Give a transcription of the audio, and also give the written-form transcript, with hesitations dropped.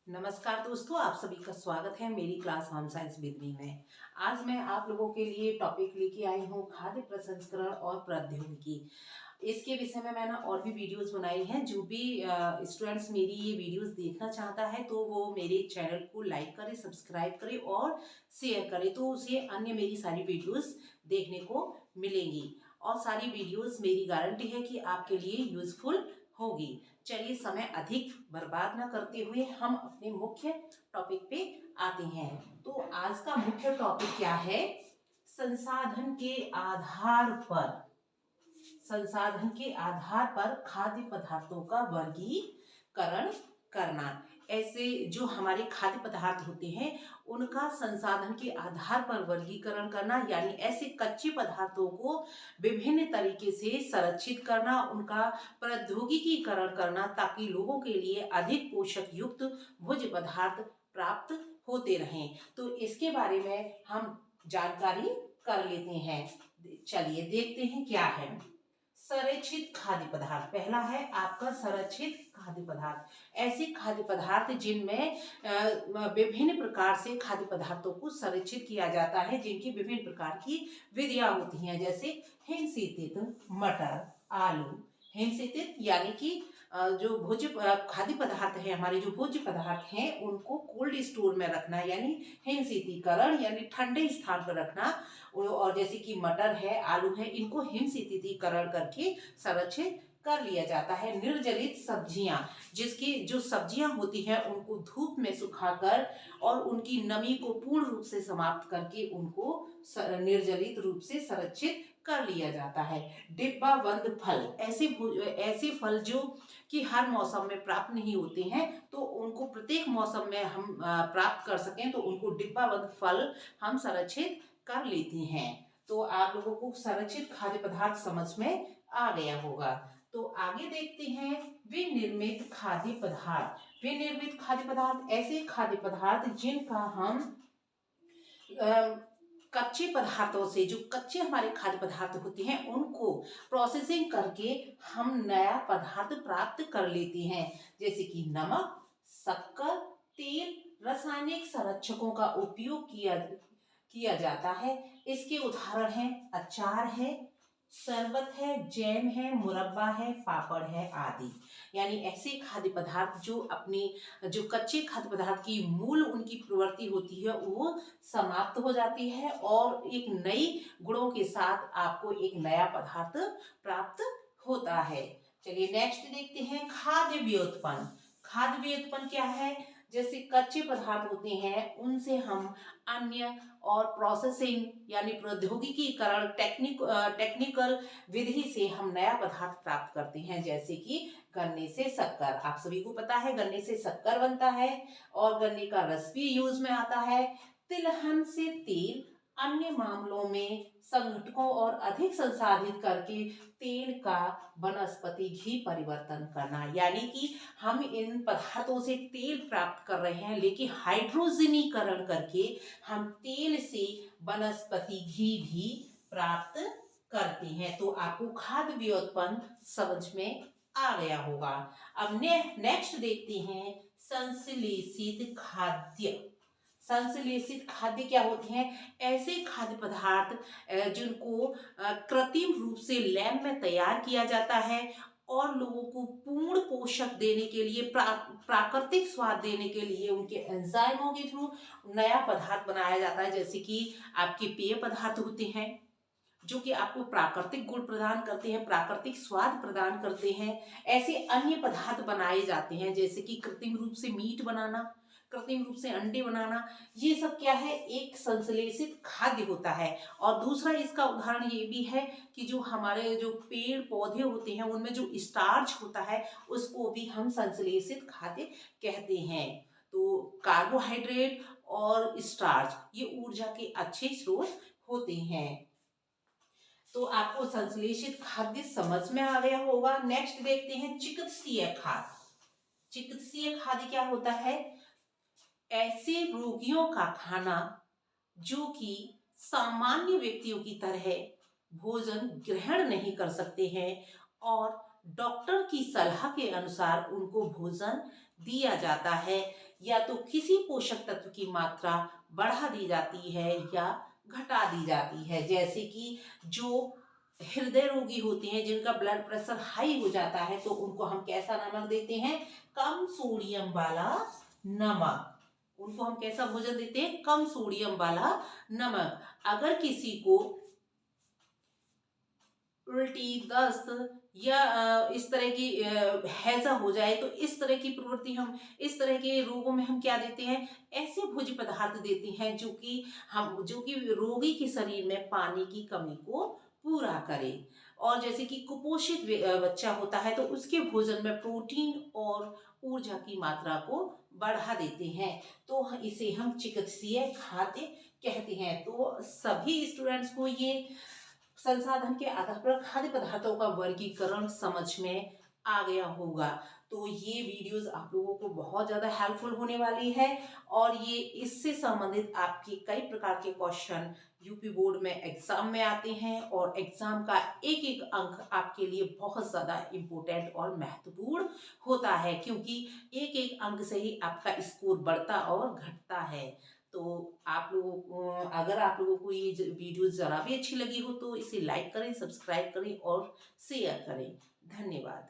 नमस्कार दोस्तों, आप सभी का स्वागत है मेरी class home science with me में। आज मैं आप लोगों के लिए टॉपिक लेके आई हूँ खाद्य प्रसंस्करण और प्रौद्योगिकी। इसके विषय में मैंने और भी वीडियोस बनाई हैं। जो भी स्टूडेंट्स मेरी ये वीडियोस देखना चाहता है तो वो मेरे चैनल को लाइक करे, सब्सक्राइब करे और शेयर करे, तो उसे अन्य मेरी सारी वीडियोस देखने को मिलेंगी। और सारी वीडियोस मेरी गारंटी है कि आपके लिए यूजफुल होगी। चलिए समय अधिक बर्बाद न करते हुए हम अपने मुख्य टॉपिक पे आते हैं। तो आज का मुख्य टॉपिक क्या है? संसाधन के आधार पर संसाधन के आधार पर खाद्य पदार्थों का वर्गीकरण करना। ऐसे जो हमारे खाद्य पदार्थ होते हैं उनका संसाधन के आधार पर वर्गीकरण करना, यानी ऐसे कच्चे पदार्थों को विभिन्न तरीके से संरक्षित करना, उनका प्रौद्योगिकीकरण करना, ताकि लोगों के लिए अधिक पोषक युक्त भोज्य पदार्थ प्राप्त होते रहें। तो इसके बारे में हम जानकारी कर लेते हैं। चलिए देखते हैं क्या है संरक्षित खाद्य पदार्थ। पहला है आपका संरक्षित खाद्य पदार्थ। ऐसे खाद्य पदार्थ जिनमें विभिन्न प्रकार से खाद्य पदार्थों को संरक्षित किया जाता है, जिनकी विभिन्न प्रकार की विधियां होती हैं, जैसे हिमशीतित मटर, आलू। हिमशीतित यानी कि जो भोज्य खाद्य पदार्थ है, हमारे जो भोज्य पदार्थ हैं उनको कोल्ड स्टोर में रखना, यानी हिमशीतीकरण यानी ठंडे स्थान पर रखना। और जैसे कि मटर है, आलू है, इनको हिमशीतीकरण करके संरक्षित कर लिया जाता है। निर्जलित सब्जियां, जिसकी जो सब्जियां होती हैं उनको धूप में सुखाकर और उनकी नमी को पूर्ण रूप से समाप्त करके उनको निर्जलित रूप से संरक्षित कर लिया जाता है। डिब्बा बंद फल, ऐसे फल जो कि हर मौसम में प्राप्त नहीं होते हैं, तो उनको प्रत्येक मौसम में हम प्राप्त कर सकें, तो उनको डिब्बा बंद फल हम संरक्षित कर लेते हैं। तो आप लोगों को संरक्षित खाद्य पदार्थ समझ में आ गया होगा। तो आगे देखते हैं विनिर्मित खाद्य पदार्थ। विनिर्मित खाद्य पदार्थ ऐसे खाद्य पदार्थ जिनका हम कच्चे पदार्थों से, जो कच्चे हमारे खाद्य पदार्थ होते हैं उनको प्रोसेसिंग करके हम नया पदार्थ प्राप्त कर लेते हैं, जैसे कि नमक, शक्कर, तेल, रासायनिक संरक्षकों का उपयोग किया जाता है। इसके उदाहरण हैं अचार है, शरबत है, जैम है, मुरब्बा है, पापड़ है आदि। यानी ऐसे खाद्य पदार्थ जो अपनी जो कच्चे खाद्य पदार्थ की मूल उनकी प्रवृत्ति होती है वो समाप्त हो जाती है और एक नई गुणों के साथ आपको एक नया पदार्थ प्राप्त होता है। चलिए नेक्स्ट देखते हैं खाद्य व्युत्पन्न। खाद्य व्युत्पन्न क्या है? जैसे कच्चे पदार्थ होते हैं उनसे हम अन्य और प्रोसेसिंग यानी प्रौद्योगिकीकरण टेक्निकल विधि से हम नया पदार्थ प्राप्त करते हैं, जैसे कि गन्ने से शक्कर। आप सभी को पता है गन्ने से शक्कर बनता है और गन्ने का रस भी यूज में आता है। तिलहन से तेल, अन्य मामलों में संघटकों और अधिक संसाधित करके तेल का वनस्पति घी परिवर्तन करना, यानी कि हम इन पदार्थों से तेल प्राप्त कर रहे हैं, लेकिन हाइड्रोजनीकरण करके हम तेल से वनस्पति घी भी प्राप्त करते हैं। तो आपको खाद्य व्युत्पन्न समझ में आ गया होगा। अब नेक्स्ट देखते हैं संश्लेषित खाद्य। संश्लेषित खाद्य क्या होते हैं? ऐसे खाद्य पदार्थ जिनको कृत्रिम रूप से लैब में तैयार किया जाता है और लोगों को पूर्ण पोषक देने के लिए, प्राकृतिक स्वाद देने के लिए उनके एंजाइमों के थ्रू नया पदार्थ बनाया जाता है, जैसे कि आपके पेय पदार्थ होते हैं जो कि आपको प्राकृतिक गुण प्रदान करते हैं, प्राकृतिक स्वाद प्रदान करते हैं। ऐसे अन्य पदार्थ बनाए जाते हैं, जैसे कि कृत्रिम रूप से मीट बनाना, कृत्रिम रूप से अंडे बनाना। ये सब क्या है? एक संश्लेषित खाद्य होता है। और दूसरा इसका उदाहरण ये भी है कि जो हमारे जो पेड़ पौधे होते हैं उनमें जो स्टार्च होता है उसको भी हम संश्लेषित खाद्य कहते हैं। तो कार्बोहाइड्रेट और स्टार्च ये ऊर्जा के अच्छे स्रोत होते हैं। तो आपको संश्लेषित खाद्य समझ में आ गया होगा। नेक्स्ट देखते हैं चिकित्सीय खाद्य। चिकित्सीय खाद्य क्या होता है? ऐसे रोगियों का खाना जो कि सामान्य व्यक्तियों की तरह भोजन ग्रहण नहीं कर सकते हैं और डॉक्टर की सलाह के अनुसार उनको भोजन दिया जाता है। या तो किसी पोषक तत्व की मात्रा बढ़ा दी जाती है या घटा दी जाती है। जैसे कि जो हृदय रोगी होते हैं, जिनका ब्लड प्रेशर हाई हो जाता है, तो उनको हम कैसा नमक देते हैं? कम सोडियम वाला नमक। उनको हम कैसा भोजन देते हैं? कम सोडियम वाला नमक। अगर किसी को उल्टी, दस्त या इस तरह की हैजा हो जाए, तो इस तरह की प्रवृत्ति हम इस तरह के रोगों में हम क्या देते हैं? ऐसे भोज्य पदार्थ देते हैं जो कि रोगी के शरीर में पानी की कमी को पूरा करे। और जैसे कि कुपोषित बच्चा होता है, तो उसके भोजन में प्रोटीन और ऊर्जा की मात्रा को बढ़ा देते हैं। तो इसे हम चिकित्सीय खाद्य कहते हैं। तो सभी स्टूडेंट्स को ये संसाधन के आधार पर खाद्य पदार्थों का वर्गीकरण समझ में आ गया होगा। तो ये वीडियोस आप लोगों को बहुत ज़्यादा हेल्पफुल होने वाली है, और ये इससे संबंधित आपके कई प्रकार के क्वेश्चन यूपी बोर्ड में एग्जाम में आते हैं, और एग्जाम का एक एक अंक आपके लिए बहुत ज़्यादा इम्पोर्टेंट और महत्वपूर्ण होता है, क्योंकि एक एक अंक से ही आपका स्कोर बढ़ता और घटता है। तो आप लोगों को, अगर आप लोगों को ये वीडियो ज़रा भी अच्छी लगी हो, तो इसे लाइक करें, सब्सक्राइब करें और शेयर करें। धन्यवाद।